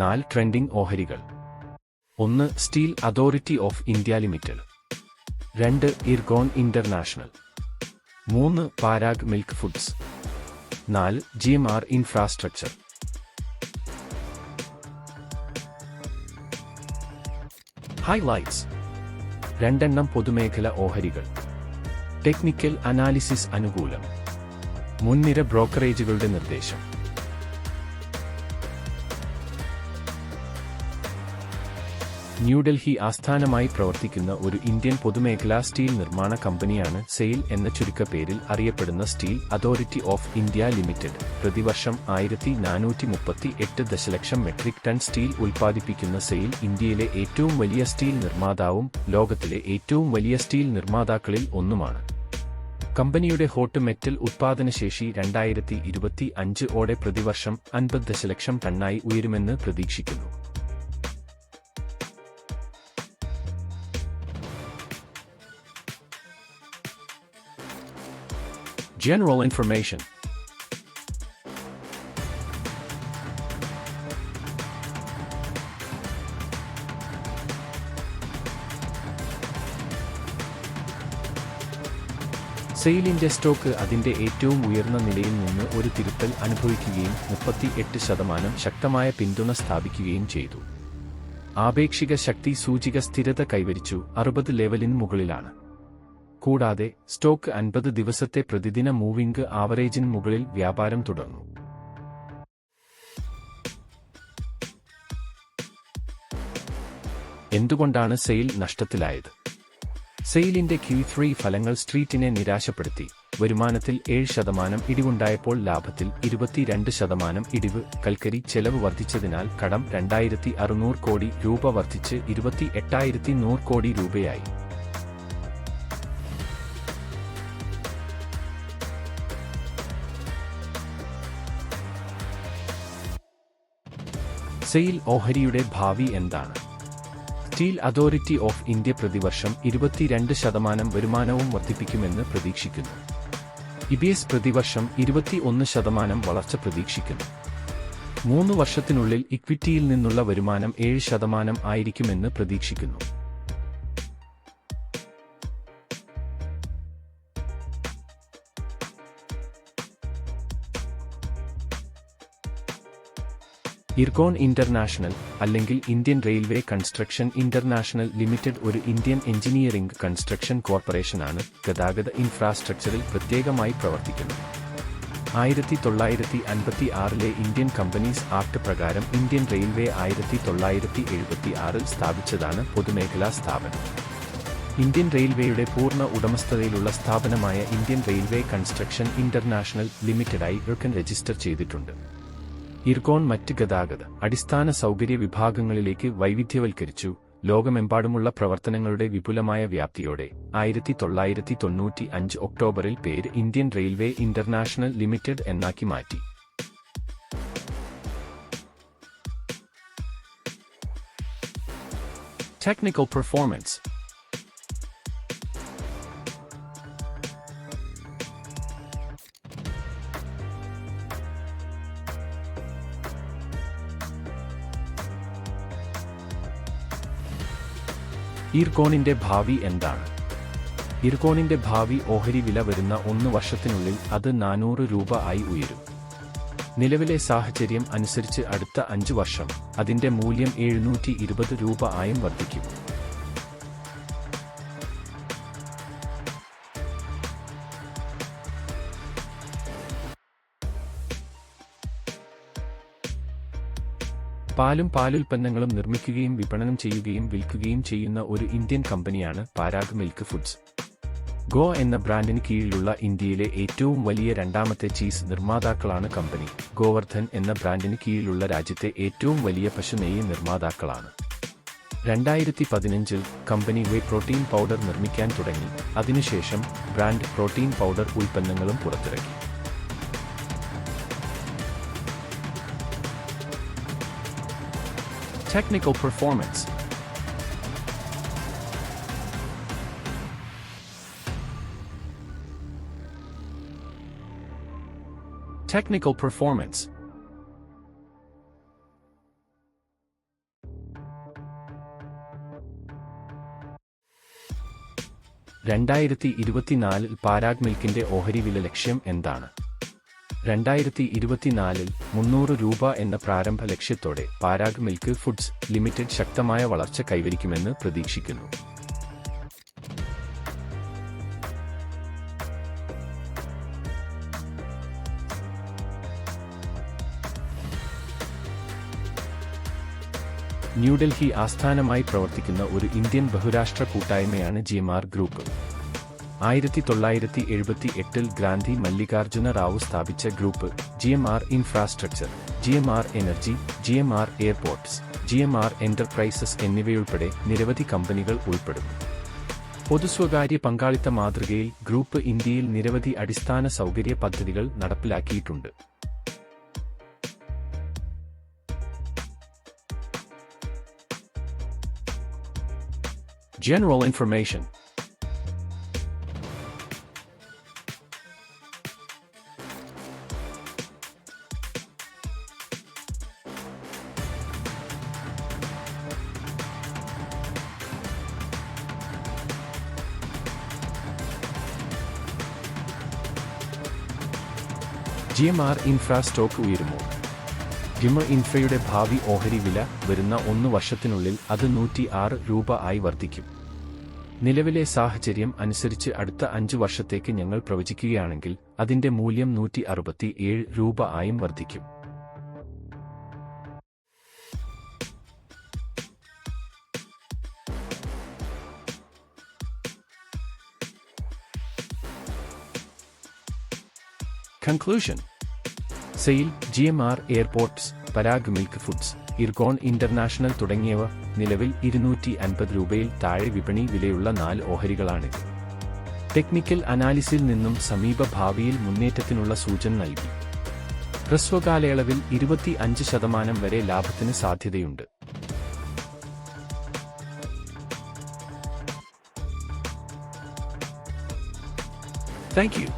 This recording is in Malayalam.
4 ട്രെൻഡിംഗ് ഓഹരികൾ. 1 Steel Authority of India Limited. 2 IRCON International. 3 Parag milk foods. 4 GMR infrastructure. Highlights. 2 പൊതുമേഖല ഓഹരികൾ. ടെക്നിക്കൽ അനാലിസിസ് അനുകൂലം. മുൻനിര ബ്രോക്കറേജുകളുടെ നിർദ്ദേശം. ന്യൂഡൽഹി ആസ്ഥാനമായി പ്രവർത്തിക്കുന്ന ഒരു ഇന്ത്യൻ പൊതുമേഖലാ സ്റ്റീൽ നിർമ്മാണ കമ്പനിയാണ് സെയിൽ എന്ന ചുരുക്കപ്പേരിൽ അറിയപ്പെടുന്ന steel Authority of India limited. പ്രതിവർഷം 1438 ദശലക്ഷം മെട്രിക് ടൺ സ്റ്റീൽ ഉൽപ്പാദിപ്പിക്കുന്ന സെയിൽ ഇന്ത്യയിലെ ഏറ്റവും വലിയ സ്റ്റീൽ നിർമ്മാതാവും ലോകത്തിലെ ഏറ്റവും വലിയ സ്റ്റീൽ നിർമ്മാതാക്കളിൽ ഒന്നുമാണ്. കമ്പനിയുടെ ഹോട്ട് മെറ്റൽ ഉത്പാദനശേഷി 2025 ഓടെ പ്രതിവർഷം 50 ദശലക്ഷം ടണ്ണായി ഉയരുമെന്ന് പ്രതീക്ഷിക്കുന്നു. General information. സെയിലിന്റെ സ്റ്റോക്ക് അതിന്റെ ഏറ്റവും ഉയർന്ന നിലയിൽ നിന്ന് ഒരു തിരുത്തൽ അനുഭവിക്കുകയും 38% ശക്തമായ പിന്തുണ സ്ഥാപിക്കുകയും ചെയ്തു. ആപേക്ഷിക ശക്തി സൂചിക സ്ഥിരത കൈവരിച്ചു, 60 ലെവലിന് മുകളിലാണ്. കൂടാതെ സ്റ്റോക്ക് 50 ദിവസത്തെ പ്രതിദിന മൂവിംഗ് ആവറേജിന് മുകളിൽ വ്യാപാരം തുടർന്നു. എന്തുകൊണ്ടാണ് സെയിൽ നഷ്ടത്തിലായത്? സെയിലിന്റെ Q3 ഫലങ്ങൾ സ്ട്രീറ്റിനെ നിരാശപ്പെടുത്തി. വരുമാനത്തിൽ 7% ഇടിവുണ്ടായപ്പോൾ ലാഭത്തിൽ 22% ഇടിവ്. കൽക്കരി ചെലവ് വർദ്ധിച്ചതിനാൽ കടം 2600 കോടി രൂപ വർദ്ധിച്ച് 28,100 കോടി രൂപയായി. സെയിൽ ഓഹരിയുടെ ഭാവി എന്താണ്? സ്റ്റീൽ അതോറിറ്റി ഓഫ് ഇന്ത്യ പ്രതിവർഷം 22% വരുമാനവും വർദ്ധിപ്പിക്കുമെന്ന് പ്രതീക്ഷിക്കുന്നു. EPS പ്രതിവർഷം 21% വളർച്ച പ്രതീക്ഷിക്കുന്നു. 3 വർഷത്തിനുള്ളിൽ ഇക്വിറ്റിയിൽ നിന്നുള്ള വരുമാനം 7% ആയിരിക്കുമെന്ന് പ്രതീക്ഷിക്കുന്നു. ഇർകോൺ ഇന്റർനാഷണൽ അല്ലെങ്കിൽ Indian Railway Construction International Limited ഒരു ഇന്ത്യൻ എഞ്ചിനീയറിംഗ് കൺസ്ട്രക്ഷൻ കോർപ്പറേഷനാണ്. ഗതാഗത ഇൻഫ്രാസ്ട്രക്ചറിൽ പ്രത്യേകമായി പ്രവർത്തിക്കുന്നു. 1956 ഇന്ത്യൻ കമ്പനീസ് ആക്ട് പ്രകാരം ഇന്ത്യൻ റെയിൽവേ 1976 സ്ഥാപിച്ചതാണ് പൊതുമേഖലാ സ്ഥാപനം. ഇന്ത്യൻ റെയിൽവേയുടെ പൂർണ്ണ ഉടമസ്ഥതയിലുള്ള സ്ഥാപനമായ ഇന്ത്യൻ റെയിൽവേ കൺസ്ട്രക്ഷൻ ഇന്റർനാഷണൽ ലിമിറ്റഡായി ഇർകോൺ രജിസ്റ്റർ ചെയ്തിട്ടുണ്ട്. ഇർകോൺ മറ്റ് ഗതാഗത അടിസ്ഥാന സൗകര്യ വിഭാഗങ്ങളിലേക്ക് വൈവിധ്യവൽക്കരിച്ചു. ലോകമെമ്പാടുമുള്ള പ്രവർത്തനങ്ങളുടെ വിപുലമായ വ്യാപ്തിയോടെ 1995 ഒക്ടോബറിൽ പേര് ഇന്ത്യൻ റെയിൽവേ ഇന്റർനാഷണൽ ലിമിറ്റഡ് എന്നാക്കി മാറ്റി. Technical performance. ഇർകോണിന്റെ ഭാവി എന്താണ്? ഇർകോണിന്റെ ഭാവി ഓഹരി വില വരുന്ന 1 വർഷത്തിനുള്ളിൽ അത് 400 രൂപ ആയി ഉയരും. നിലവിലെ സാഹചര്യം അനുസരിച്ച് അടുത്ത 5 വർഷം അതിന്റെ മൂല്യം 720 രൂപ ആയും വർദ്ധിക്കും. പാലും പാലുൽപ്പന്നങ്ങളും നിർമ്മിക്കുകയും വിപണനം ചെയ്യുകയും വിൽക്കുകയും ചെയ്യുന്ന ഒരു ഇന്ത്യൻ കമ്പനിയാണ് പാരാഗ് മിൽക്ക് ഫുഡ്സ്. ഗോ എന്ന ബ്രാൻഡിന് കീഴിലുള്ള ഇന്ത്യയിലെ ഏറ്റവും വലിയ രണ്ടാമത്തെ ചീസ് നിർമ്മാതാക്കളാണ് കമ്പനി. ഗോവർദ്ധൻ എന്ന ബ്രാൻഡിന് കീഴിലുള്ള രാജ്യത്തെ ഏറ്റവും വലിയ പശുനെയ്യ് നിർമ്മാതാക്കളാണ്. 2015 കമ്പനി വേ പ്രോട്ടീൻ പൗഡർ നിർമ്മിക്കാൻ തുടങ്ങി. അതിനുശേഷം ബ്രാൻഡ് പ്രോട്ടീൻ പൗഡർ ഉൽപ്പന്നങ്ങളും പുറത്തിറക്കി. Technical performance. Technical performance. 2024 Parag മിൽക്കിന്റെ ഓഹരി വില ലക്ഷ്യം എന്താണ്? 2024 ₹300 എന്ന പ്രാരംഭ ലക്ഷ്യത്തോടെ പാരാഗ് മിൽക്ക് ഫുഡ്സ് ലിമിറ്റഡ് ശക്തമായ വളർച്ച കൈവരിക്കുമെന്ന് പ്രതീക്ഷിക്കുന്നു. ന്യൂഡൽഹി ആസ്ഥാനമായി പ്രവർത്തിക്കുന്ന ഒരു ഇന്ത്യൻ ബഹുരാഷ്ട്ര കൂട്ടായ്മയാണ് GMR ഗ്രൂപ്പ്. 1978 ഗാന്ധി മല്ലികാർജുന റാവു സ്ഥാപിച്ച group GMR infrastructure, GMR energy, GMR airports, GMR enterprises എന്നിവയുൾപ്പെടെ നിരവധി കമ്പനികൾ ഉൾപ്പെടുന്നു. പൊതുസ്വകാര്യ പങ്കാളിത്ത മാതൃകയിൽ ഗ്രൂപ്പ് ഇന്ത്യയിൽ നിരവധി അടിസ്ഥാന സൗകര്യ പദ്ധതികൾ നടപ്പിലാക്കിയിട്ടുണ്ട്. General information. GMR infra stock ഉയരുമോ? GMR ഇൻഫ്രയുടെ ഭാവി ഓഹരി വില വരുന്ന 1 വർഷത്തിനുള്ളിൽ അത് ₹106 ആയി വർദ്ധിക്കും. നിലവിലെ സാഹചര്യം അനുസരിച്ച് അടുത്ത 5 വർഷത്തേക്ക് ഞങ്ങൾ പ്രവചിക്കുകയാണെങ്കിൽ അതിന്റെ മൂല്യം ₹167 ആയും വർദ്ധിക്കും. Conclusion. Sale, GMR airports, Parag milk foods, IRCON international തുടങ്ങിയവ നിലവിൽ ₹250 താഴെ വിപണി വിലയുള്ള 4 ഓഹരികളാണിത്. ടെക്നിക്കൽ അനാലിസിൽ നിന്നും സമീപ ഭാവിയിൽ മുന്നേറ്റത്തിനുള്ള സൂചന നൽകി. ഹ്രസ്വകാലയളവിൽ 25% വരെ ലാഭത്തിന് സാധ്യതയുണ്ട്. Thank you.